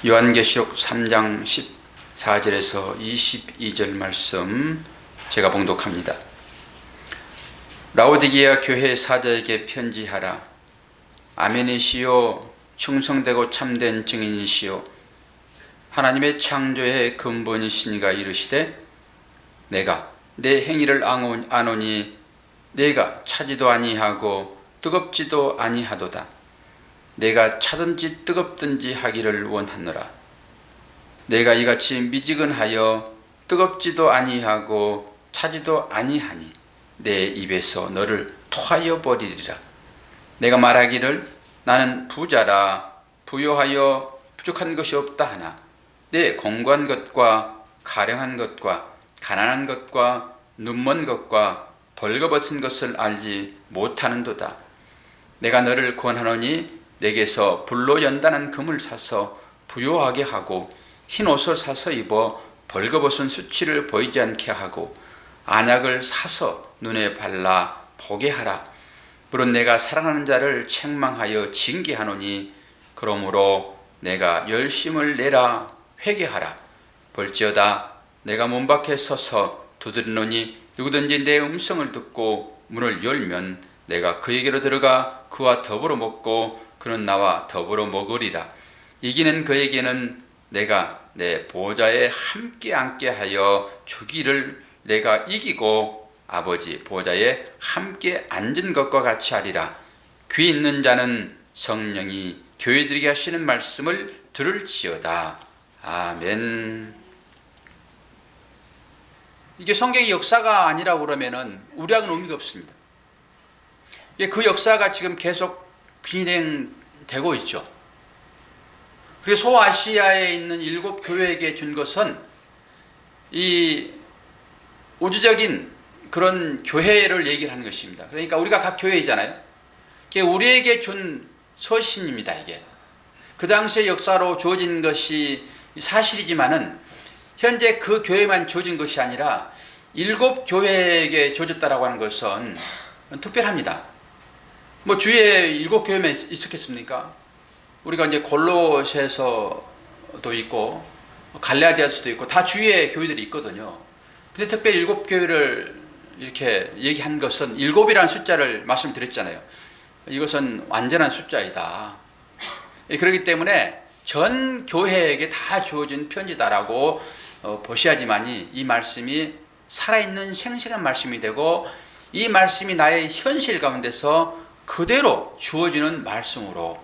요한계시록 3장 14절에서 22절 말씀 제가 봉독합니다. 라오디게아 교회 사자에게 편지하라. 아멘이시요 충성되고 참된 증인이시요 하나님의 창조의 근본이시니가 이르시되 내가 내 행위를 아노니 내가 차지도 아니하고 뜨겁지도 아니하도다. 내가 차든지 뜨겁든지 하기를 원하노라. 내가 이같이 미지근하여 뜨겁지도 아니하고 차지도 아니하니 내 입에서 너를 토하여 버리리라. 내가 말하기를 나는 부자라 부요하여 부족한 것이 없다 하나 내 공고한 것과 가량한 것과 가난한 것과 눈먼 것과 벌거벗은 것을 알지 못하는도다. 내가 너를 권하노니 내게서 불로 연단한 금을 사서 부요하게 하고 흰 옷을 사서 입어 벌거벗은 수치를 보이지 않게 하고 안약을 사서 눈에 발라 보게 하라. 물론 내가 사랑하는 자를 책망하여 징계하노니 그러므로 내가 열심을 내라 회개하라. 볼지어다 내가 문 밖에 서서 두드리노니 누구든지 내 음성을 듣고 문을 열면 내가 그에게로 들어가 그와 더불어 먹고 그는 나와 더불어 먹으리라. 이기는 그에게는 내가 내 보좌에 함께 앉게 하여 주기를 내가 이기고 아버지 보좌에 함께 앉은 것과 같이 하리라. 귀 있는 자는 성령이 교회들에게 하시는 말씀을 들을지어다. 아멘. 이게 성경의 역사가 아니라고 그러면은 우리하고는 의미가 없습니다. 그 역사가 지금 계속 진행되고 있죠. 그리고 소아시아에 있는 7 교회에게 준 것은 이 우주적인 그런 교회를 얘기를 하는 것입니다. 그러니까 우리가 각 교회이잖아요. 이게 우리에게 준 서신입니다. 이게 그 당시의 역사로 주어진 것이 사실이지만은 현재 그 교회만 주어진 것이 아니라 7 교회에게 주어졌다라고 하는 것은 특별합니다. 뭐 주위에 7 교회만 있었겠습니까? 우리가 이제 골로새서도 있고 갈라디아서도 있고 다 주위에 교회들이 있거든요. 근데 특별히 7 교회를 이렇게 얘기한 것은 7이라는 숫자를 말씀드렸잖아요. 이것은 완전한 숫자이다. 그렇기 때문에 전 교회에게 다 주어진 편지다라고 보셔야지만이 이 말씀이 살아있는 생생한 말씀이 되고 이 말씀이 나의 현실 가운데서 그대로 주어지는 말씀으로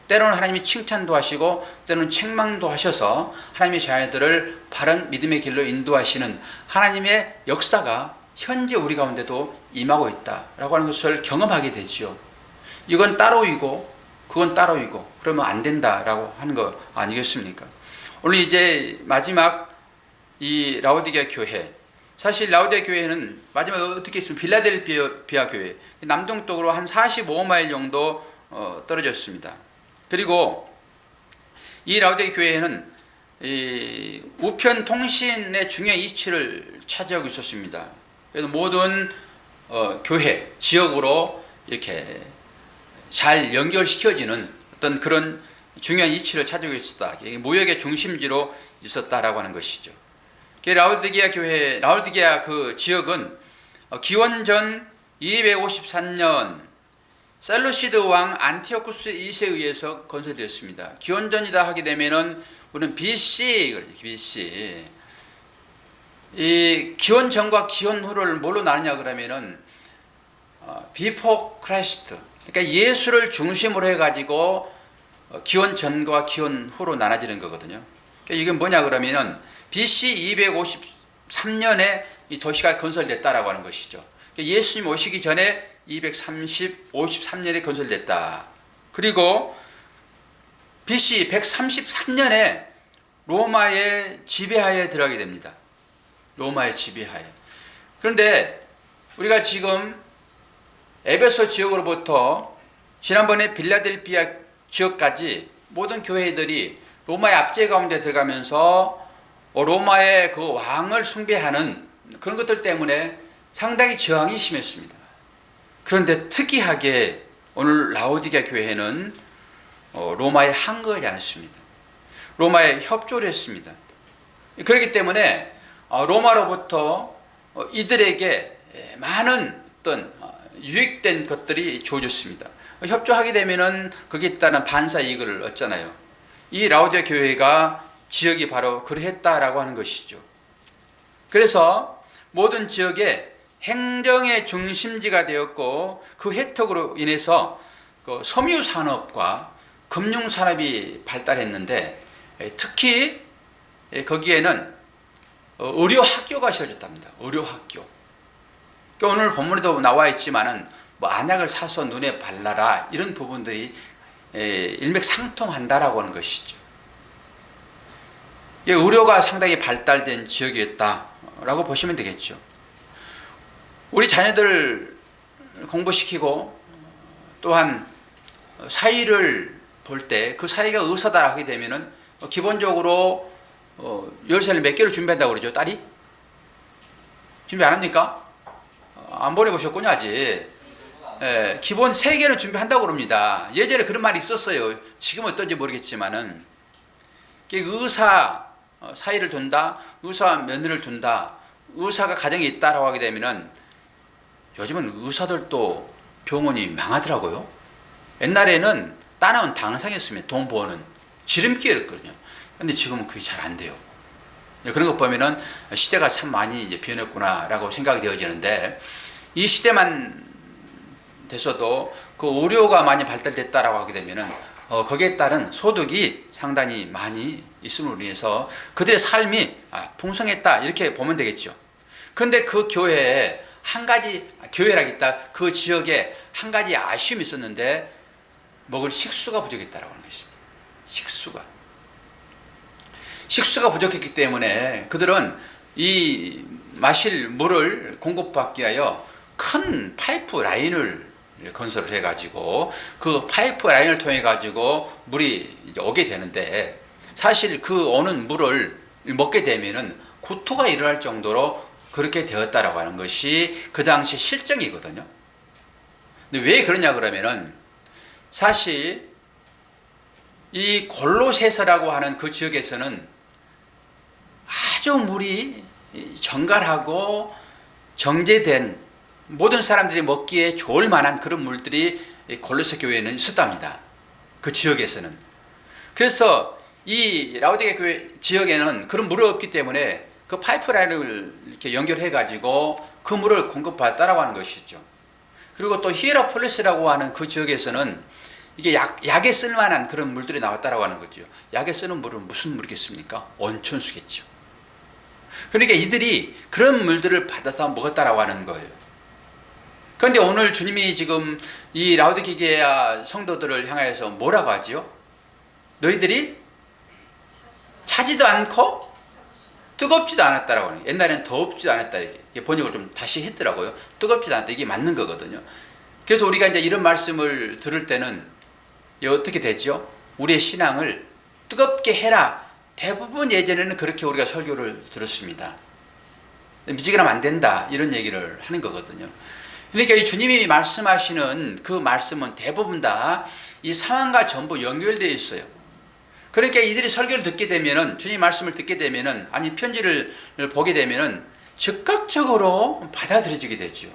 때로는 하나님이 칭찬도 하시고 때로는 책망도 하셔서 하나님의 자녀들을 바른 믿음의 길로 인도하시는 하나님의 역사가 현재 우리 가운데도 임하고 있다라고 하는 것을 경험하게 되죠. 이건 따로이고 그건 따로이고 그러면 안 된다라고 하는 거 아니겠습니까? 오늘 이제 마지막 이 라오디게아 교회, 사실 라오디게아 교회는 마지막에 어떻게 있으면 빌라델피아 교회 남동쪽으로 한 45마일 정도 떨어졌습니다. 그리고 이 라오디게아 교회는 이 우편 통신의 중요한 이치를 차지하고 있었습니다. 그래서 모든 교회 지역으로 이렇게 잘 연결시켜지는 어떤 그런 중요한 이치를 차지하고 있었다. 무역의 중심지로 있었다라고 하는 것이죠. 라오디게아 그 지역은 기원전 253년 셀루시드 왕 안티오쿠스 2세에 의해서 건설되었습니다. 기원전이다 하게 되면은 우리는 BC. 이 기원전과 기원후를 뭘로 나누냐 그러면은 Before Christ. 그러니까 예수를 중심으로 해가지고 기원전과 기원후로 나눠지는 거거든요. 그러니까 이게 뭐냐 그러면은 BC 253년에 이 도시가 건설됐다라고 하는 것이죠. 그러니까 예수님 오시기 전에 253년에 건설됐다. 그리고 BC 133년에 로마의 지배하에 들어가게 됩니다. 로마의 지배하에. 그런데 우리가 지금 에베소 지역으로부터 지난번에 빌라델피아 지역까지 모든 교회들이 로마의 압제 가운데 들어가면서 로마의 그 왕을 숭배하는 그런 것들 때문에 상당히 저항이 심했습니다. 그런데 특이하게 오늘 라오디게아 교회는 로마에 항거하지 않았습니다. 로마에 협조를 했습니다. 그렇기 때문에 로마로부터 이들에게 많은 어떤 유익된 것들이 주어졌습니다. 협조하게 되면은 거기에 따른 반사 이익을 얻잖아요. 이 라오디아 교회가 지역이 바로 그러했다라고 하는 것이죠. 그래서 모든 지역에 행정의 중심지가 되었고 그 혜택으로 인해서 그 섬유 산업과 금융 산업이 발달했는데 특히 거기에는 의료 학교가 세워졌답니다. 의료 학교. 오늘 본문에도 나와 있지만은 뭐 안약을 사서 눈에 발라라 이런 부분들이 일맥상통한다라고 하는 것이죠. 의료가 상당히 발달된 지역이었다라고 보시면 되겠죠. 우리 자녀들 공부시키고 또한 사위를 볼 때 그 사위가 의사다 하게 되면은 기본적으로 열쇠를 몇 개를 준비한다고 그러죠. 딸이? 준비 안 합니까? 안 보내보셨군요 아직. 기본 3개는 준비한다고 그럽니다. 예전에 그런 말이 있었어요. 지금 어떤지 모르겠지만은 의사 사위를 둔다, 의사 며느리를 둔다, 의사가 가정에 있다라고 하게 되면은 요즘은 의사들도 병원이 망하더라고요. 옛날에는 따나운 당상이었습니다. 돈 버는 지름길이었거든요. 근데 지금은 그게 잘 안 돼요. 그런 거 보면은 시대가 참 많이 이제 변했구나라고 생각이 되어지는데 이 시대만 됐어도 그 의료가 많이 발달됐다라고 하게 되면은 거기에 따른 소득이 상당히 많이 있음으로 인해서 그들의 삶이 풍성했다 이렇게 보면 되겠죠. 그런데 그 교회에 한 가지 교회라겠다 그 지역에 한 가지 아쉬움이 있었는데 먹을 식수가 부족했다라고 하는 것입니다. 식수가 부족했기 때문에 그들은 이 마실 물을 공급받기 위하여 큰 파이프 라인을 건설을 해가지고 그 파이프 라인을 통해 가지고 물이 이제 오게 되는데 사실 그 오는 물을 먹게 되면은 구토가 일어날 정도로 그렇게 되었다라고 하는 것이 그 당시 실정이거든요. 근데 왜 그러냐 그러면은 사실 이 골로새서라고 하는 그 지역에서는 아주 물이 정갈하고 정제된 모든 사람들이 먹기에 좋을 만한 그런 물들이 골로새 교회에는 있었답니다. 그 지역에서는. 그래서 이 라오디게 교회 지역에는 그런 물이 없기 때문에 그 파이프라인을 이렇게 연결해 가지고 그 물을 공급받았다라고 하는 것이죠. 그리고 또 히에라폴리스라고 하는 그 지역에서는 이게 약에 쓸 만한 그런 물들이 나왔다라고 하는 거죠. 약에 쓰는 물은 무슨 물이겠습니까? 온천수겠죠. 그러니까 이들이 그런 물들을 받아서 먹었다라고 하는 거예요. 그런데 오늘 주님이 지금 이 라오디게아 성도들을 향해서 뭐라고 하지요? 너희들이 차지도 않고 뜨겁지도 않았다라고 하는 거예요. 옛날에는 더웁지도 않았다. 이게 번역을 좀 다시 했더라고요. 뜨겁지도 않았다. 이게 맞는 거거든요. 그래서 우리가 이제 이런 말씀을 들을 때는 어떻게 되죠? 우리의 신앙을 뜨겁게 해라. 대부분 예전에는 그렇게 우리가 설교를 들었습니다. 미지근하면 안 된다. 이런 얘기를 하는 거거든요. 그러니까 이 주님이 말씀하시는 그 말씀은 대부분 다 이 상황과 전부 연결되어 있어요. 그러니까 이들이 설교를 듣게 되면은 주님 말씀을 듣게 되면은 아니 편지를 보게 되면은 즉각적으로 받아들여지게 되죠.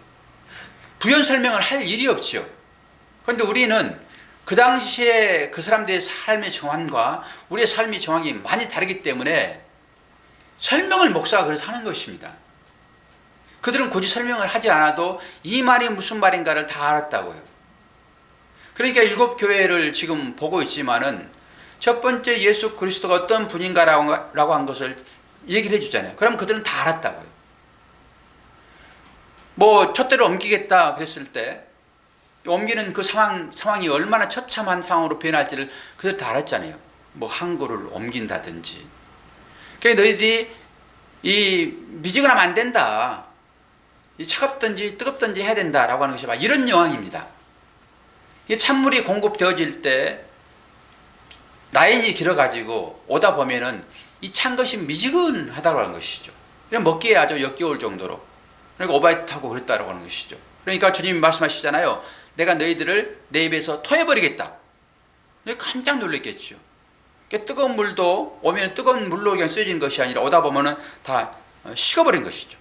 부연 설명을 할 일이 없죠. 그런데 우리는 그 당시에 그 사람들의 삶의 정황과 우리의 삶의 정황이 많이 다르기 때문에 설명을 목사가 그래서 하는 것입니다. 그들은 굳이 설명을 하지 않아도 이 말이 무슨 말인가를 다 알았다고요. 그러니까 7교회를 지금 보고 있지만은 첫 번째 예수 그리스도가 어떤 분인가라고 한 것을 얘기를 해주잖아요. 그럼 그들은 다 알았다고요. 뭐 촛대를 옮기겠다 그랬을 때 옮기는 그 상황이 얼마나 처참한 상황으로 변할지를 그들 다 알았잖아요. 뭐 항구를 옮긴다든지. 그러니까 너희들이 이 미지근하면 안 된다. 이 차갑든지 뜨겁든지 해야 된다라고 하는 것이 이런 영향입니다. 이 찬물이 공급되어질 때 라인이 길어가지고 오다 보면은 이 찬 것이 미지근하다고 하는 것이죠. 먹기에 아주 역겨울 정도로. 그러니까 오바이트하고 그랬다라고 하는 것이죠. 그러니까 주님이 말씀하시잖아요. 내가 너희들을 내 입에서 토해버리겠다. 깜짝 놀랐겠죠. 뜨거운 물도 오면 뜨거운 물로 그냥 쓰여지는 것이 아니라 오다 보면은 다 식어버린 것이죠.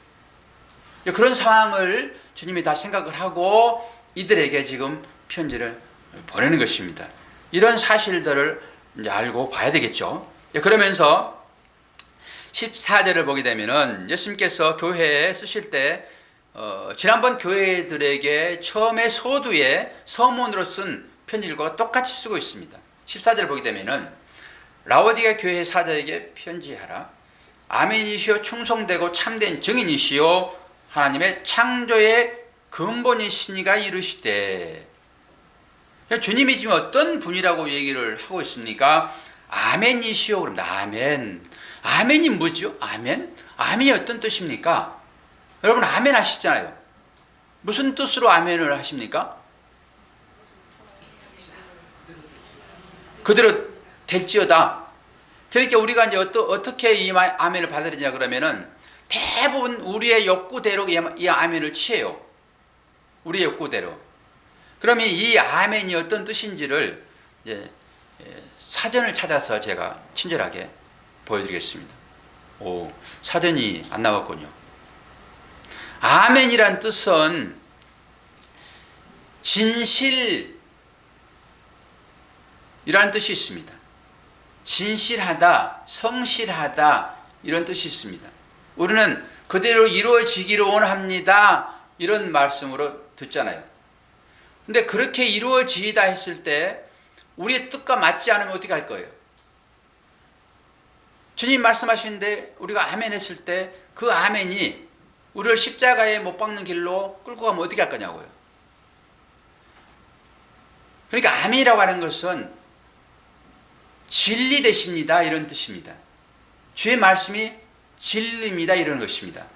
그런 상황을 주님이 다 생각을 하고 이들에게 지금 편지를 보내는 것입니다. 이런 사실들을 이제 알고 봐야 되겠죠. 그러면서 14절을 보게 되면은 예수님께서 교회에 쓰실 때 지난번 교회들에게 처음에 서두에 서문으로 쓴 편지들과 똑같이 쓰고 있습니다. 14절을 보게 되면은 라오디게 교회 사도에게 편지하라. 아멘이시오 충성되고 참된 증인이시오 하나님의 창조의 근본이시니가 이르시되. 주님이 지금 어떤 분이라고 얘기를 하고 있습니까? 아멘이시오. 그럽니다. 아멘. 아멘이 뭐죠? 아멘? 아멘이 어떤 뜻입니까? 여러분 아멘 하시잖아요. 무슨 뜻으로 아멘을 하십니까? 그대로 될지어다. 그러니까 우리가 이제 어떻게 이 아멘을 받아들이냐 그러면은 대부분 우리의 욕구대로 이 아멘을 취해요. 우리의 욕구대로. 그러면 이 아멘이 어떤 뜻인지를 이제 사전을 찾아서 제가 친절하게 보여드리겠습니다. 오, 사전이 안 나왔군요. 아멘이란 뜻은 진실이라는 뜻이 있습니다. 진실하다, 성실하다 이런 뜻이 있습니다. 우리는 그대로 이루어지기를 원합니다. 이런 말씀으로 듣잖아요. 근데 그렇게 이루어지다 했을 때 우리의 뜻과 맞지 않으면 어떻게 할 거예요? 주님 말씀하시는데 우리가 아멘 했을 때 그 아멘이 우리를 십자가에 못 박는 길로 끌고 가면 어떻게 할 거냐고요. 그러니까 아멘이라고 하는 것은 진리 되십니다 이런 뜻입니다. 주의 말씀이 진리입니다 이런 것입니다.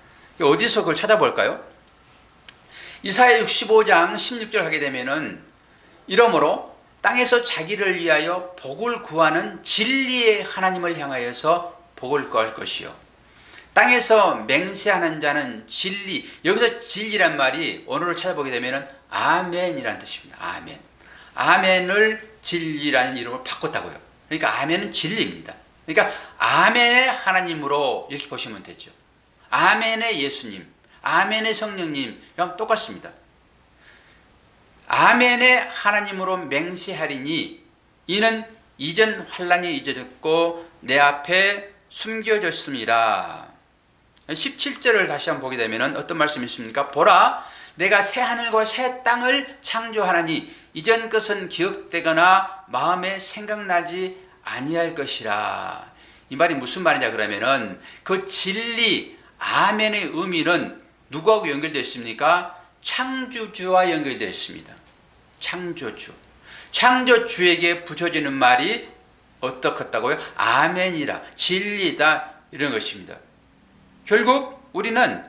어디서 그걸 찾아볼까요? 이사야 65장 16절 하게 되면은 이러므로 땅에서 자기를 위하여 복을 구하는 진리의 하나님을 향하여서 복을 구할 것이요 땅에서 맹세하는 자는 진리. 여기서 진리란 말이 언어를 찾아보게 되면은 아멘이라는 뜻입니다. 아멘. 아멘을 진리라는 이름으로 바꿨다고요. 그러니까 아멘은 진리입니다. 그러니까 아멘의 하나님으로 이렇게 보시면 되죠. 아멘의 예수님, 아멘의 성령님이랑 똑같습니다. 아멘의 하나님으로 맹세하리니 이는 이전 환난이 잊어졌고 내 앞에 숨겨졌습니다. 17절을 다시 한번 보게 되면 어떤 말씀이 있습니까? 보라, 내가 새 하늘과 새 땅을 창조하나니 이전 것은 기억되거나 마음에 생각나지 아니할 것이라. 이 말이 무슨 말이냐 그러면은 그 진리 아멘의 의미는 누구하고 연결되어 있습니까? 창조주와 연결되어 있습니다. 창조주. 창조주에게 붙여지는 말이 어떻겠다고요? 아멘이라, 진리다 이런 것입니다. 결국 우리는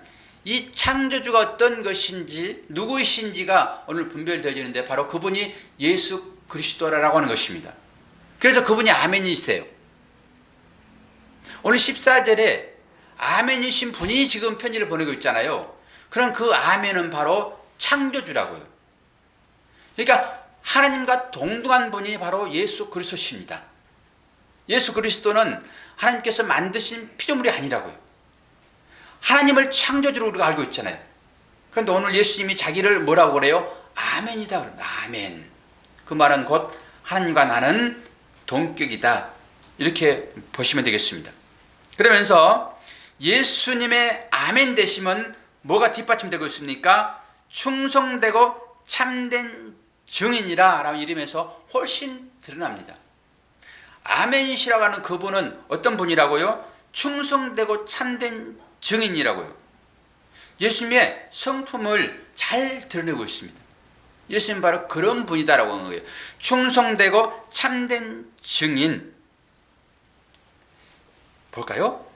이 창조주가 어떤 것인지 누구이신지가 오늘 분별되어지는데 바로 그분이 예수 그리스도라고 하는 것입니다. 그래서 그분이 아멘이세요. 오늘 14절에 아멘이신 분이 지금 편지를 보내고 있잖아요. 그럼 그 아멘은 바로 창조주라고요. 그러니까 하나님과 동등한 분이 바로 예수 그리스도십니다. 예수 그리스도는 하나님께서 만드신 피조물이 아니라고요. 하나님을 창조주로 우리가 알고 있잖아요. 그런데 오늘 예수님이 자기를 뭐라고 그래요? 아멘이다 그럽니다. 아멘. 그 말은 곧 하나님과 나는 동격이다. 이렇게 보시면 되겠습니다. 그러면서 예수님의 아멘 되심은 뭐가 뒷받침되고 있습니까? 충성되고 참된 증인이라 라고 이름에서 훨씬 드러납니다. 아멘이시라고 하는 그분은 어떤 분이라고요? 충성되고 참된 증인이라고요. 예수님의 성품을 잘 드러내고 있습니다. 예수님 바로 그런 분이다라고 하는 거예요. 충성되고 참된 증인. 볼까요?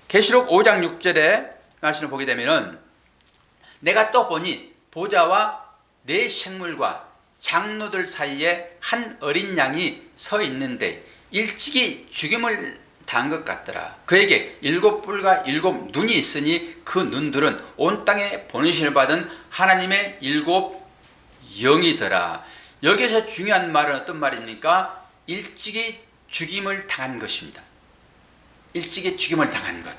계시록 5장 6절에 말씀을 보게 되면은 내가 또 보니 보좌와 네 생물과 장로들 사이에 한 어린 양이 서 있는데 일찍이 죽임을 당한 것 같더라. 그에게 7뿔과 7 눈이 있으니 그 눈들은 온 땅에 보내심을 받은 하나님의 7 영이더라. 여기서 중요한 말은 어떤 말입니까? 일찍이 죽임을 당한 것입니다. 일찍이 죽임을 당한 것.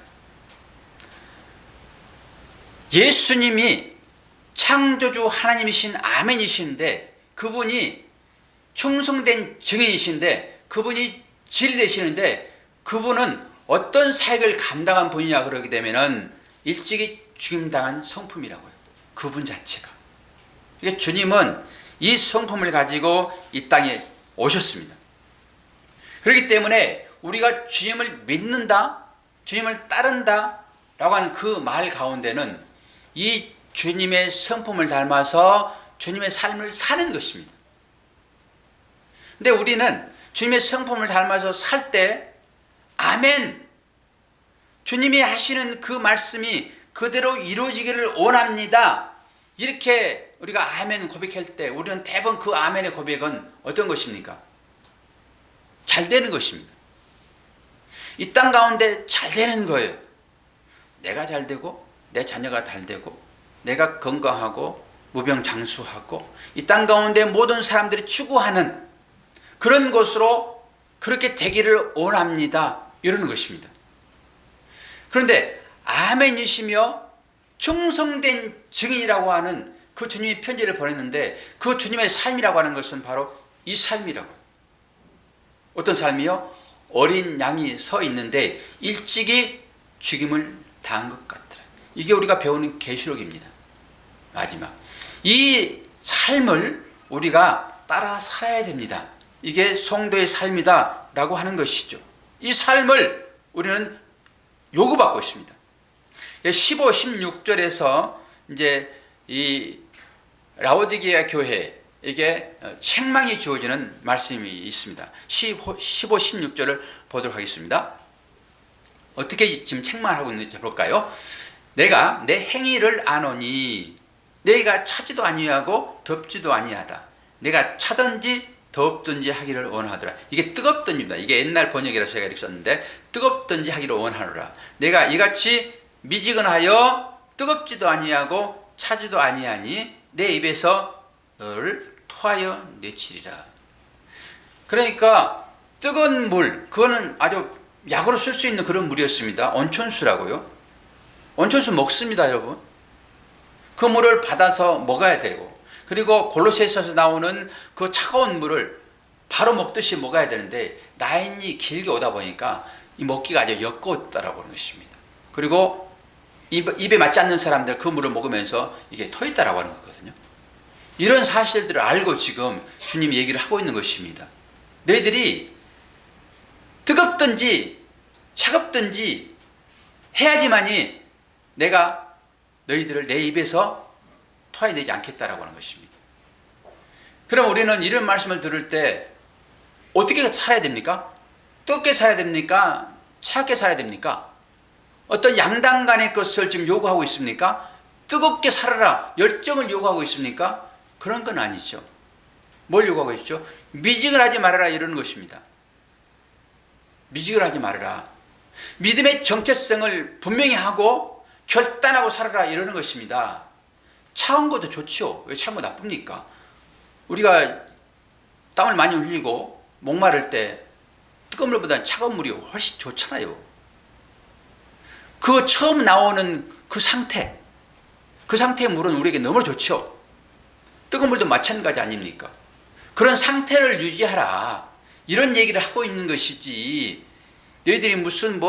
예수님이 창조주 하나님이신 아멘이신데, 그분이 충성된 증인이신데, 그분이 진리되시는데, 그분은 어떤 사역을 감당한 분이냐 그러게 되면은 일찍이 죽임당한 성품이라고요. 그분 자체가. 그러니까 주님은 이 성품을 가지고 이 땅에 오셨습니다. 그렇기 때문에 우리가 주님을 믿는다, 주님을 따른다 라고 하는 그 말 가운데는 이 주님의 성품을 닮아서 주님의 삶을 사는 것입니다. 근데 우리는 주님의 성품을 닮아서 살 때 아멘, 주님이 하시는 그 말씀이 그대로 이루어지기를 원합니다, 이렇게 우리가 아멘 고백할 때 우리는 대부분 그 아멘의 고백은 어떤 것입니까? 잘 되는 것입니다. 이 땅 가운데 잘 되는 거예요. 내가 잘 되고 내 자녀가 잘 되고 내가 건강하고 무병장수하고 이 땅 가운데 모든 사람들이 추구하는 그런 것으로 그렇게 되기를 원합니다, 이러는 것입니다. 그런데 아멘이시며 충성된 증인이라고 하는 그 주님이 편지를 보냈는데, 그 주님의 삶이라고 하는 것은 바로 이 삶이라고요. 어떤 삶이요? 어린 양이 서 있는데 일찍이 죽임을 당한 것 같더라. 이게 우리가 배우는 계시록입니다. 마지막 이 삶을 우리가 따라 살아야 됩니다. 이게 성도의 삶이다 라고 하는 것이죠. 이 삶을 우리는 요구받고 있습니다. 15, 16절에서 이제 이 라오디게아 교회에게 책망이 주어지는 말씀이 있습니다. 15, 16절을 보도록 하겠습니다. 어떻게 지금 책망하고 있는지 볼까요? 내가 내 행위를 아노니 내가 차지도 아니하고 덥지도 아니하다. 내가 차든지 덥든지 하기를 원하더라. 이게 뜨겁든지입니다. 이게 옛날 번역이라서 제가 이렇게 썼는데, 뜨겁든지 하기를 원하노라. 내가 이같이 미지근하여 뜨겁지도 아니하고 차지도 아니하니 내 입에서 너를 토하여 내치리라. 그러니까 뜨거운 물, 그거는 아주 약으로 쓸 수 있는 그런 물이었습니다. 온천수라고요. 온천수 먹습니다, 여러분. 그 물을 받아서 먹어야 되고, 그리고 골로새서에서 나오는 그 차가운 물을 바로 먹듯이 먹어야 되는데 라인이 길게 오다 보니까 이 먹기가 아주 역겨웠다라고 하는 것입니다. 그리고 입에 맞지 않는 사람들 그 물을 먹으면서 이게 토했다라고 하는 거거든요. 이런 사실들을 알고 지금 주님이 얘기를 하고 있는 것입니다. 너희들이 뜨겁든지 차갑든지 해야지만이 내가 너희들을 내 입에서 토해내지 않겠다라고 하는 것입니다. 그럼 우리는 이런 말씀을 들을 때 어떻게 살아야 됩니까? 뜨겁게 살아야 됩니까? 차갑게 살아야 됩니까? 어떤 양당 간의 것을 지금 요구하고 있습니까? 뜨겁게 살아라, 열정을 요구하고 있습니까? 그런 건 아니죠. 뭘 요구하고 있죠? 미지근하지 말아라, 이러는 것입니다. 미지근하지 말아라. 믿음의 정체성을 분명히 하고 결단하고 살아라, 이러는 것입니다. 차가운 것도 좋죠. 왜 차가운 거 나쁩니까? 우리가 땀을 많이 흘리고 목마를 때 뜨거운 물보다 차가운 물이 훨씬 좋잖아요. 그 처음 나오는 그 상태의 물은 우리에게 너무 좋죠. 뜨거운 물도 마찬가지 아닙니까? 그런 상태를 유지하라, 이런 얘기를 하고 있는 것이지, 너희들이 무슨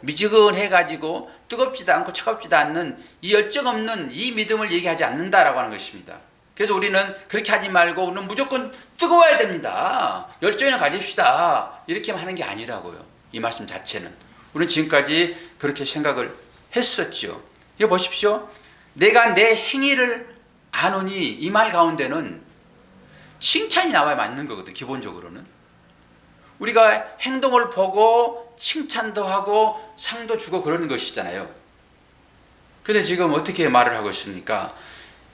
미지근해가지고 뜨겁지도 않고 차갑지도 않는 이 열정 없는 이 믿음을 얘기하지 않는다라고 하는 것입니다. 그래서 우리는 그렇게 하지 말고 우리는 무조건 뜨거워야 됩니다, 열정을 가집시다, 이렇게 하는 게 아니라고요. 이 말씀 자체는 우리는 지금까지 그렇게 생각을 했었죠. 이거 보십시오. 내가 내 행위를 아노니, 이 말 가운데는 칭찬이 나와야 맞는 거거든. 기본적으로는 우리가 행동을 보고 칭찬도 하고 상도 주고 그러는 것이잖아요. 근데 지금 어떻게 말을 하고 있습니까?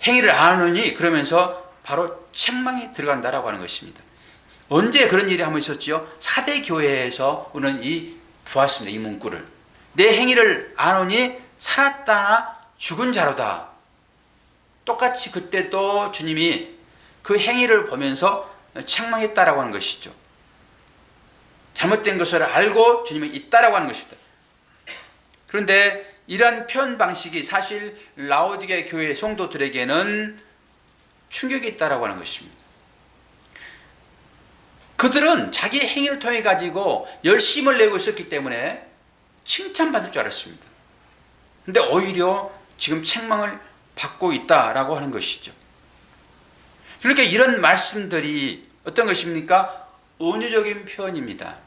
행위를 아노니 그러면서 바로 책망이 들어간다라고 하는 것입니다. 언제 그런 일이 한번 있었죠? 사대 교회에서 우리는 보았습니다. 이 문구를. 내 행위를 아노니 살았다나 죽은 자로다. 똑같이 그때도 주님이 그 행위를 보면서 책망했다라고 하는 것이죠. 잘못된 것을 알고 주님은 있다라고 하는 것입니다. 그런데 이러한 표현 방식이 사실 라오디게 교회 성도들에게는 충격이 있다라고 하는 것입니다. 그들은 자기 행위를 통해 가지고 열심을 내고 있었기 때문에 칭찬받을 줄 알았습니다. 그런데 오히려 지금 책망을 받고 있다라고 하는 것이죠. 그러니까 이런 말씀들이 어떤 것입니까? 은유적인 표현입니다.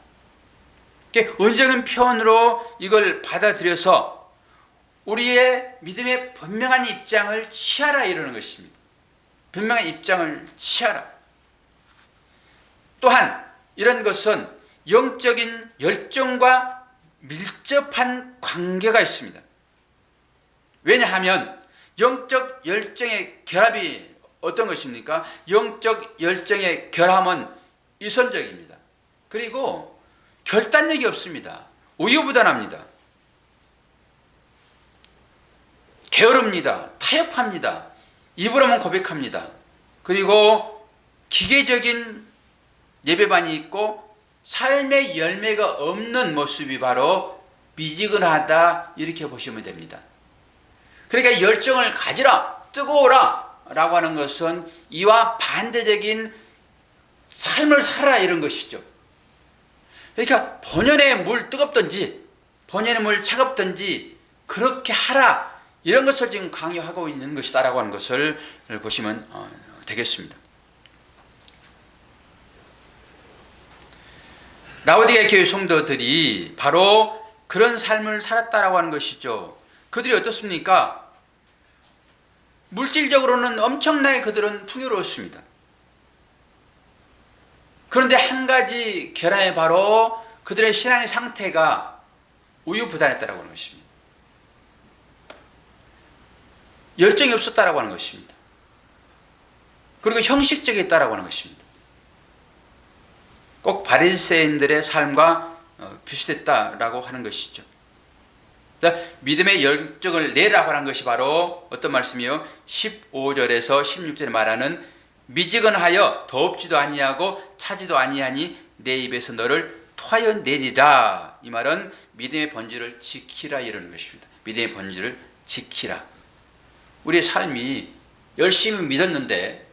은유적인 표현으로 이걸 받아들여서 우리의 믿음의 분명한 입장을 취하라 이러는 것입니다. 분명한 입장을 취하라. 또한 이런 것은 영적인 열정과 밀접한 관계가 있습니다. 왜냐하면 영적 열정의 결합이 어떤 것입니까? 영적 열정의 결함은 유선적입니다. 그리고 결단력이 없습니다. 우유부단합니다. 게으릅니다. 타협합니다. 입으로만 고백합니다. 그리고 기계적인 예배반이 있고 삶의 열매가 없는 모습이 바로 미지근하다 이렇게 보시면 됩니다. 그러니까 열정을 가지라, 뜨거워라 라고 하는 것은 이와 반대적인 삶을 살아라 이런 것이죠. 그러니까 본연의 물 뜨겁든지 본연의 물 차갑든지 그렇게 하라 이런 것을 지금 강요하고 있는 것이다 라고 하는 것을 보시면 되겠습니다. 라오디게 교회 성도들이 바로 그런 삶을 살았다라고 하는 것이죠. 그들이 어떻습니까? 물질적으로는 엄청나게 그들은 풍요로웠습니다. 그런데 한 가지 결함이 바로 그들의 신앙의 상태가 우유부단했다라고 하는 것입니다. 열정이 없었다라고 하는 것입니다. 그리고 형식적이었다라고 하는 것입니다. 꼭 바리새인들의 삶과 비슷했다라고 하는 것이죠. 믿음의 열정을 내라고 하는 것이 바로 어떤 말씀이요? 15절에서 16절에 말하는 미지근하여 더웁지도 아니하고 차지도 아니하니 내 입에서 너를 토하여 내리라. 이 말은 믿음의 본질을 지키라 이러는 것입니다. 믿음의 본질을 지키라. 우리의 삶이 열심히 믿었는데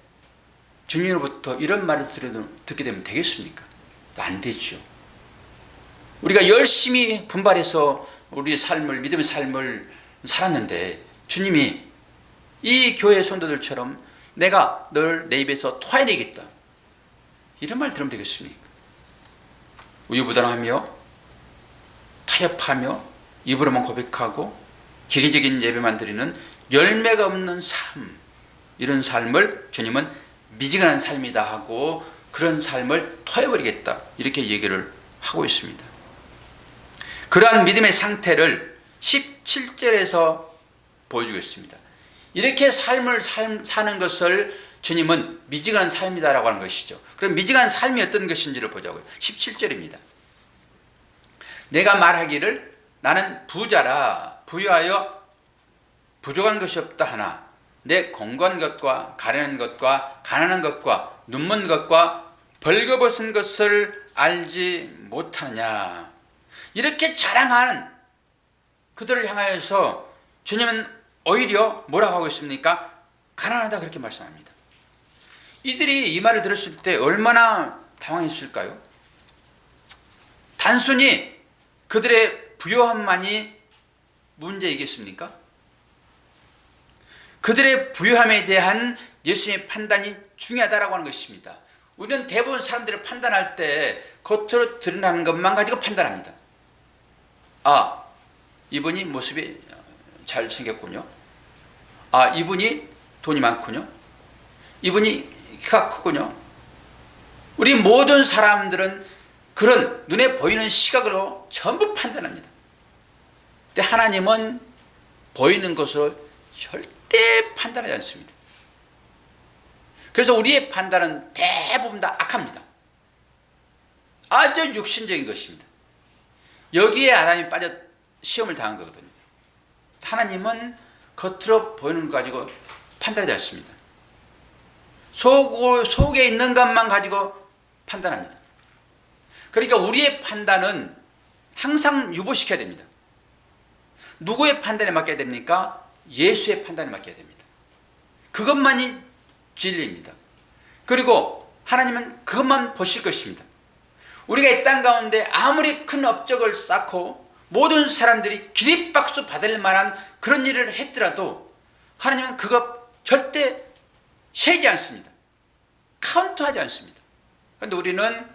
주님으로부터 이런 말을 듣게 되면 되겠습니까? 안 되죠. 우리가 열심히 분발해서 우리의 삶을, 믿음의 삶을 살았는데 주님이 이 교회 성도들처럼 내가 너를 내 입에서 토해내겠다 이런 말 들으면 되겠습니까? 우유부단하며 타협하며 입으로만 고백하고 기계적인 예배만 드리는 열매가 없는 삶, 이런 삶을 주님은 미지근한 삶이다 하고 그런 삶을 토해버리겠다 이렇게 얘기를 하고 있습니다. 그러한 믿음의 상태를 17절에서 보여주고 있습니다. 이렇게 삶을 사는 것을 주님은 미지근한 삶이다라고 하는 것이죠. 그럼 미지근한 삶이 어떤 것인지를 보자고요. 17절입니다. 내가 말하기를 나는 부자라 부유하여 부족한 것이 없다 하나 내 공고한 것과 가련한 것과 가난한 것과 눈먼 것과 벌거벗은 것을 알지 못하느냐. 이렇게 자랑하는 그들을 향하여서 주님은 오히려 뭐라고 하고 있습니까? 가난하다 그렇게 말씀합니다. 이들이 이 말을 들었을 때 얼마나 당황했을까요? 단순히 그들의 부요함만이 문제이겠습니까? 그들의 부요함에 대한 예수님의 판단이 중요하다고 하는 것입니다. 우리는 대부분 사람들을 판단할 때 겉으로 드러나는 것만 가지고 판단합니다. 아, 이분이 모습이 잘생겼군요. 아, 이분이 돈이 많군요. 이분이 키가 크군요. 우리 모든 사람들은 그런 눈에 보이는 시각으로 전부 판단합니다. 근데 하나님은 보이는 것으로 절대 판단하지 않습니다. 그래서 우리의 판단은 대부분 다 악합니다. 아주 육신적인 것입니다. 여기에 아담이 빠져 시험을 당한 거거든요. 하나님은 겉으로 보이는 거 가지고 판단하지 않습니다. 속에 있는 것만 가지고 판단합니다. 그러니까 우리의 판단은 항상 유보시켜야 됩니다. 누구의 판단에 맡겨야 됩니까? 예수의 판단에 맡겨야 됩니다. 그것만이 진리입니다. 그리고 하나님은 그것만 보실 것입니다. 우리가 이 땅 가운데 아무리 큰 업적을 쌓고 모든 사람들이 기립박수 받을 만한 그런 일을 했더라도 하나님은 그것 절대 세지 않습니다. 카운트하지 않습니다. 그런데 우리는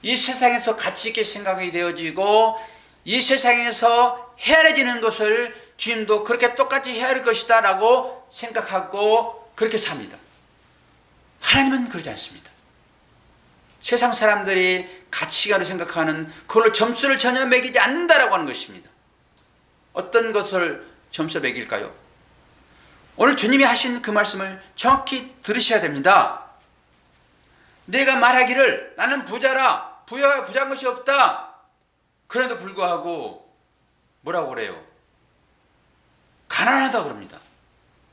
이 세상에서 가치 있게 생각이 되어지고 이 세상에서 헤아려지는 것을 주님도 그렇게 똑같이 헤아릴 것이다 라고 생각하고 그렇게 삽니다. 하나님은 그러지 않습니다. 세상 사람들이 가치관으로 생각하는 그걸로 점수를 전혀 매기지 않는다라고 하는 것입니다. 어떤 것을 점수 매길까요? 오늘 주님이 하신 그 말씀을 정확히 들으셔야 됩니다. 내가 말하기를 나는 부자라 부자한 것이 없다. 그래도 불구하고 뭐라고 그래요? 가난하다 그럽니다.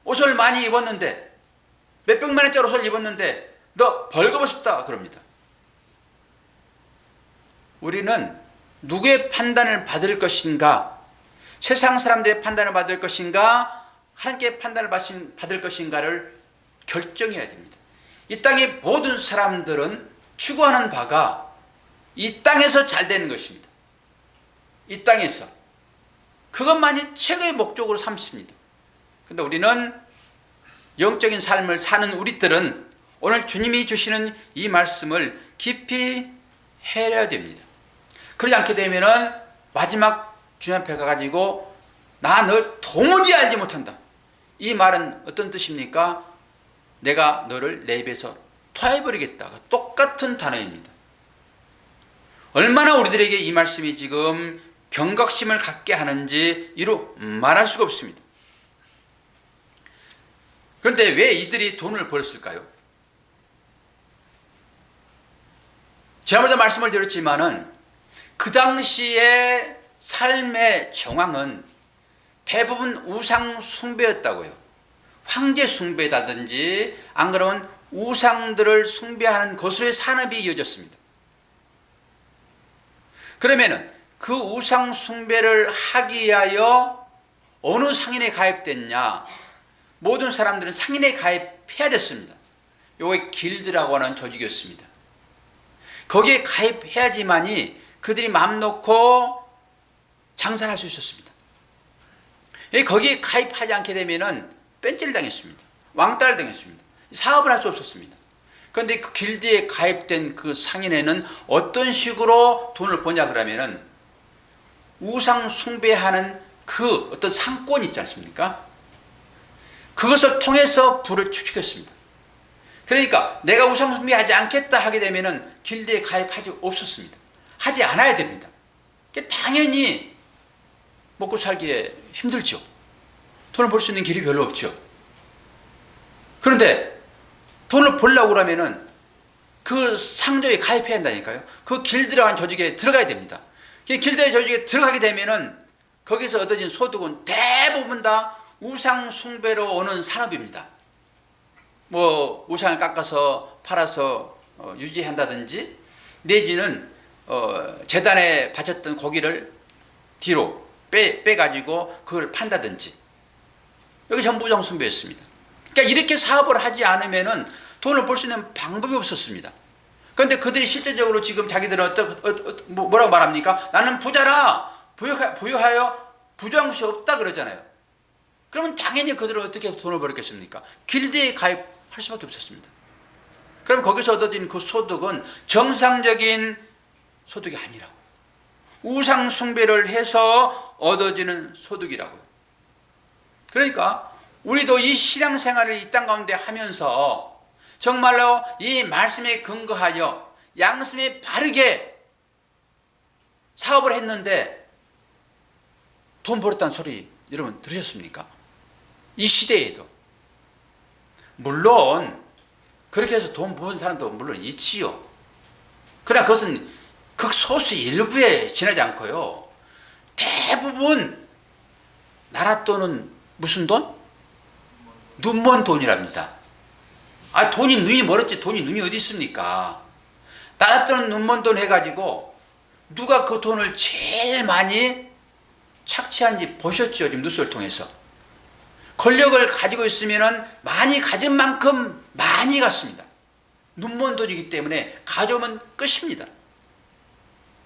옷을 많이 입었는데 몇백만 원짜리 옷을 입었는데 너 벌거벗었다 그럽니다. 우리는 누구의 판단을 받을 것인가, 세상 사람들의 판단을 받을 것인가, 하나님께 판단을 받을 것인가를 결정해야 됩니다. 이 땅의 모든 사람들은 추구하는 바가 이 땅에서 잘 되는 것입니다. 이 땅에서 그것만이 최고의 목적으로 삼습니다. 그런데 우리는 영적인 삶을 사는 우리들은 오늘 주님이 주시는 이 말씀을 깊이 헤아려야 됩니다. 그러지 않게 되면은 마지막 주님 앞에 가가지고 나 널 도무지 알지 못한다. 이 말은 어떤 뜻입니까? 내가 너를 내 입에서 토해버리겠다. 똑같은 단어입니다. 얼마나 우리들에게 이 말씀이 지금 경각심을 갖게 하는지 이루 말할 수가 없습니다. 그런데 왜 이들이 돈을 벌었을까요? 지난번에 말씀을 드렸지만은 그 당시의 삶의 정황은 대부분 우상 숭배였다고요. 황제 숭배라든지 안 그러면 우상들을 숭배하는 것으로의 산업이 이어졌습니다. 그러면은 그 우상 숭배를 하기 위하여 어느 상인에 가입됐냐? 모든 사람들은 상인에 가입해야 됐습니다. 이게 길드라고 하는 조직이었습니다. 거기에 가입해야지만이 그들이 마음 놓고 장사를 할 수 있었습니다. 거기에 가입하지 않게 되면은 뺀질 당했습니다. 왕따를 당했습니다. 사업을 할 수 없었습니다. 그런데 그 길드에 가입된 그 상인에는 어떤 식으로 돈을 버냐 그러면은 우상 숭배하는 그 어떤 상권 있지 않습니까? 그것을 통해서 부를 축적했습니다. 그러니까 내가 우상 숭배하지 않겠다 하게 되면은 길드에 가입하지 없었습니다. 하지 않아야 됩니다. 당연히 먹고 살기에 힘들죠. 돈을 벌 수 있는 길이 별로 없죠. 그런데 돈을 벌려고 그러면은 그 상조에 가입해야 한다니까요. 그 길드라는 조직에 들어가야 됩니다. 길드의 조직에 들어가게 되면은 거기서 얻어진 소득은 대부분 다 우상 숭배로 오는 산업입니다. 뭐 우상을 깎아서 팔아서 유지한다든지 내지는 제단에 바쳤던 고기를 뒤로 빼가지고 그걸 판다든지 여기 전부 우상 숭배였습니다. 그러니까 이렇게 사업을 하지 않으면은 돈을 벌 수 있는 방법이 없었습니다. 그런데 그들이 실제적으로 지금 자기들은 뭐라고 말합니까? 나는 부자라 부유하여 부유한 것이 없다 그러잖아요. 그러면 당연히 그들은 어떻게 돈을 벌었겠습니까? 길드에 가입할 수밖에 없었습니다. 그럼 거기서 얻어진 그 소득은 정상적인 소득이 아니라고요. 우상 숭배를 해서 얻어지는 소득이라고요. 그러니까 우리도 이 신앙생활을 이 땅 가운데 하면서 정말로 이 말씀에 근거하여 양심에 바르게 사업을 했는데 돈 벌었다는 소리 여러분 들으셨습니까? 이 시대에도 물론 그렇게 해서 돈 버는 사람도 물론 있지요. 그러나 그것은 극소수 일부에 지나지 않고요. 대부분 나라 돈은 무슨 돈? 눈먼 돈이랍니다. 돈이 눈이 멀었지 돈이 눈이 어디 있습니까? 따랐던 눈먼 돈 해가지고 누가 그 돈을 제일 많이 착취한지 보셨죠? 지금 뉴스를 통해서. 권력을 가지고 있으면 많이 가진 만큼 많이 갔습니다. 눈먼 돈이기 때문에 가져오면 끝입니다.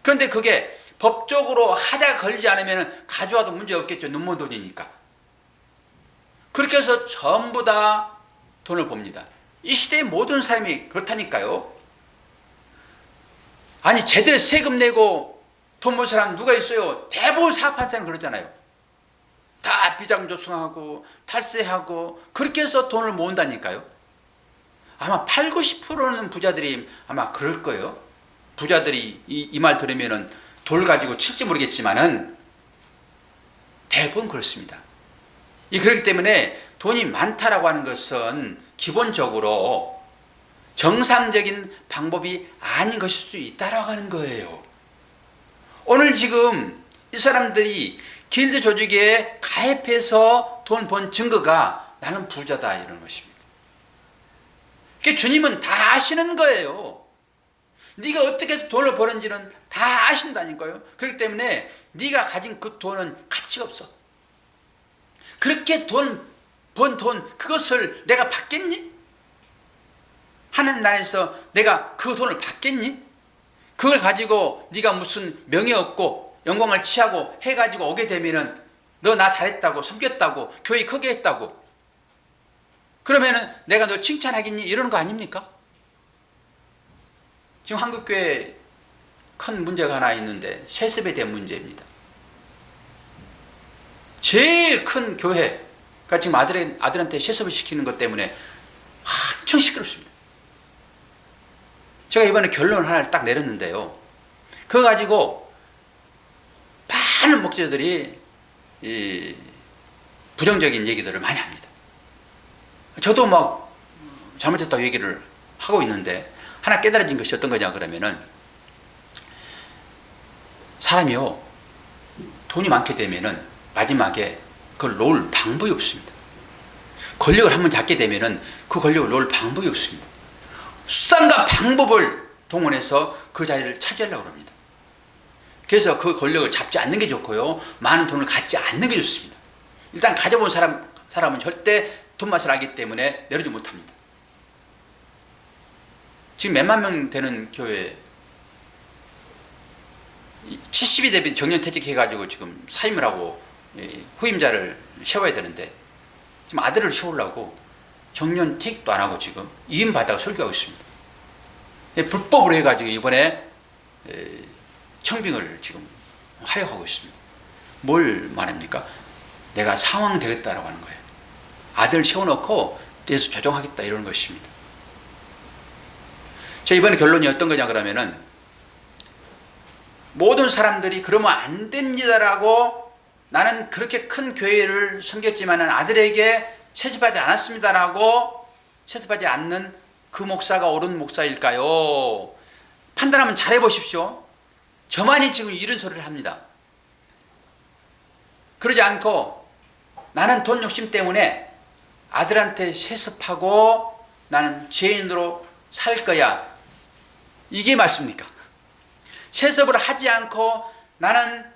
그런데 그게 법적으로 하자가 걸리지 않으면 가져와도 문제 없겠죠. 눈먼 돈이니까. 그렇게 해서 전부 다 돈을 봅니다. 이 시대의 모든 사람이 그렇다니까요. 아니 제대로 세금 내고 돈 번 사람 누가 있어요? 대부분 사업한 사람 그러잖아요. 다 비장조성하고 탈세하고 그렇게 해서 돈을 모은다니까요. 아마 8, 90%는 부자들이 아마 그럴 거예요. 부자들이 이 말 들으면은 돌 가지고 칠지 모르겠지만은 대부분 그렇습니다. 그렇기 때문에 돈이 많다라고 하는 것은 기본적으로 정상적인 방법이 아닌 것일 수 있다라고 하는 거예요. 오늘 지금 이 사람들이 길드 조직에 가입해서 돈 번 증거가 나는 부자다 이런 것입니다. 그러니까 주님은 다 아시는 거예요. 네가 어떻게 해서 돈을 버는지는 다 아신다니까요. 그렇기 때문에 네가 가진 그 돈은 가치가 없어. 그렇게 번 돈 그것을 내가 받겠니? 하는 나라에서 내가 그 돈을 받겠니? 그걸 가지고 네가 무슨 명예 얻고 영광을 취하고 해가지고 오게 되면은 너 나 잘했다고 섬겼다고 교회 크게 했다고 그러면은 내가 널 칭찬하겠니? 이러는 거 아닙니까? 지금 한국교회에 큰 문제가 하나 있는데 세습에 대한 문제입니다. 제일 큰 교회가 지금 아들한테 세습을 시키는 것 때문에 엄청 시끄럽습니다. 제가 이번에 결론 하나를 딱 내렸는데요. 그거 가지고 많은 목사들이 부정적인 얘기들을 많이 합니다. 저도 막 잘못했다고 얘기를 하고 있는데 하나 깨달아진 것이 어떤 거냐 그러면은 사람이요 돈이 많게 되면은 마지막에 그걸 놓을 방법이 없습니다. 권력을 한번 잡게 되면은 그 권력을 놓을 방법이 없습니다. 수단과 방법을 동원해서 그 자리를 차지하려고 합니다. 그래서 그 권력을 잡지 않는 게 좋고요. 많은 돈을 갖지 않는 게 좋습니다. 일단 가져본 사람은 절대 돈 맛을 알기 때문에 내려주지 못합니다. 지금 몇만 명 되는 교회 70이 되면 정년퇴직해가지고 지금 사임을 하고 후임자를 세워야 되는데 지금 아들을 세우려고 정년퇴직도 안 하고 지금 이임받다가 설교하고 있습니다. 불법으로 해가지고 이번에 청빙을 지금 하려고 하고 있습니다. 뭘 말합니까? 내가 상황 되겠다라고 하는 거예요. 아들 세워놓고 대해서 조정하겠다 이러는 것입니다. 제 이번에 결론이 어떤 거냐 그러면은 모든 사람들이 그러면 안 됩니다라고 나는 그렇게 큰 교회를 섬겼지만은 아들에게 세습하지 않았습니다라고 세습하지 않는 그 목사가 옳은 목사일까요? 판단하면 잘해 보십시오. 저만이 지금 이런 소리를 합니다. 그러지 않고 나는 돈 욕심 때문에 아들한테 세습하고 나는 죄인으로 살 거야. 이게 맞습니까? 세습을 하지 않고 나는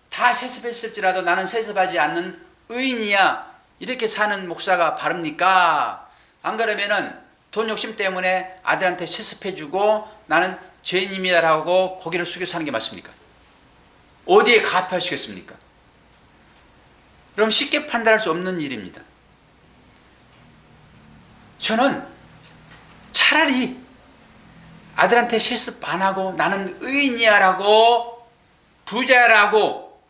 다 세습했을지라도 나는 세습하지 않는 의인이야. 이렇게 사는 목사가 바릅니까? 안 그러면은 돈 욕심 때문에 아들한테 세습해주고 나는 죄인입니다라고 고개를 숙여 사는 게 맞습니까? 어디에 가입하시겠습니까? 그럼 쉽게 판단할 수 없는 일입니다. 저는 차라리 아들한테 세습 안 하고 나는 의인이야 라고 부자라고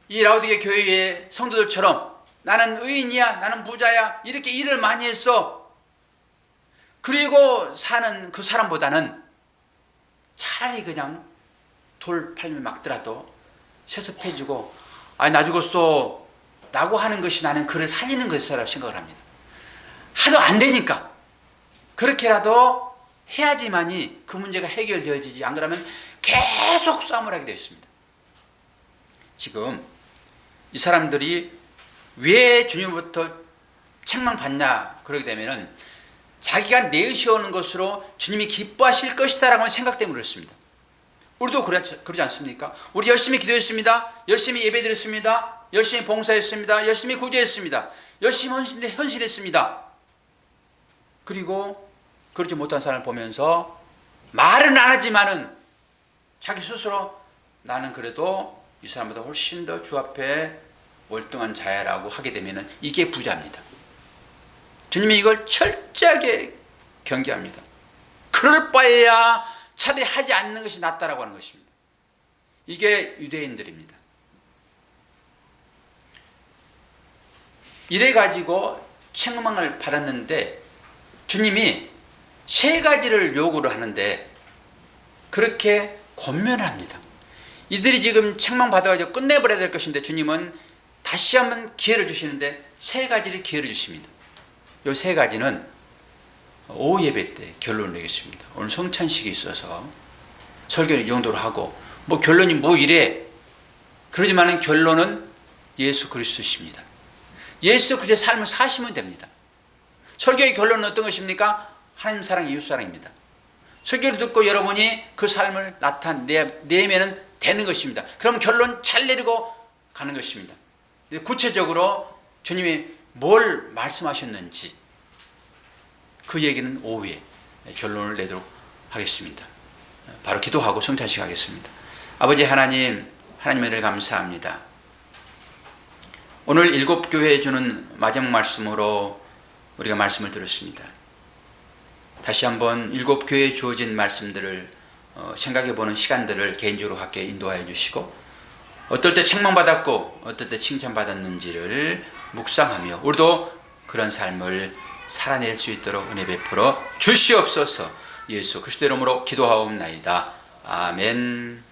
이 라우디게 교회의 성도들처럼 나는 의인이야 나는 부자야 이렇게 일을 많이 했어. 그리고 사는 그 사람보다는 차라리 그냥 돌 팔면 막더라도 세습해주고 나 죽었어 라고 하는 것이 나는 그를 살리는 것이라고 생각을 합니다. 하도 안 되니까 그렇게라도 해야지만이 그 문제가 해결되어지지 안 그러면 계속 싸움을 하게 되어 있습니다. 지금 이 사람들이 왜 주님으로부터 책망받냐 그러게 되면은 자기가 내으셔오는 것으로 주님이 기뻐하실 것이다 라고 생각 때문에 그렇습니다. 우리도 그러지 않습니까? 우리 열심히 기도했습니다. 열심히 예배드렸습니다. 열심히 봉사했습니다. 열심히 구제했습니다. 열심히 헌신했습니다. 그리고 그렇지 못한 사람을 보면서 말은 안 하지만은 자기 스스로 나는 그래도 이 사람보다 훨씬 더 주 앞에 월등한 자야라고 하게 되면은 이게 부자입니다. 주님이 이걸 철저하게 경계합니다. 그럴 바에야 차라리 하지 않는 것이 낫다라고 하는 것입니다. 이게 유대인들입니다. 이래 가지고 책망을 받았는데 주님이 세 가지를 요구를 하는데 그렇게 권면합니다. 이들이 지금 책망받아가지고 끝내버려야 될 것인데 주님은 다시 한번 기회를 주시는데 세 가지를 기회를 주십니다. 이 세 가지는 오후 예배 때 결론을 내겠습니다. 오늘 성찬식이 있어서 설교는 이 정도로 하고 뭐 결론이 뭐 이래 그러지만은 결론은 예수 그리스도십니다. 예수 그리스도의 삶을 사시면 됩니다. 설교의 결론은 어떤 것입니까? 하나님 사랑, 이웃 사랑입니다. 설교를 듣고 여러분이 그 삶을 나타내면 되는 것입니다. 그럼 결론 잘 내리고 가는 것입니다. 구체적으로 주님이 뭘 말씀하셨는지 그 얘기는 오후에 결론을 내도록 하겠습니다. 바로 기도하고 성찬식 하겠습니다. 아버지 하나님, 하나님의 은혜를 감사합니다. 오늘 일곱 교회에 주는 마지막 말씀으로 우리가 말씀을 들었습니다. 다시 한번 일곱 교회에 주어진 말씀들을 생각해보는 시간들을 개인적으로 갖게 인도하여 주시고 어떨 때 책망받았고 어떨 때 칭찬받았는지를 묵상하며 우리도 그런 삶을 살아낼 수 있도록 은혜 베풀어 주시옵소서. 예수 그리스도 이름으로 기도하옵나이다. 아멘.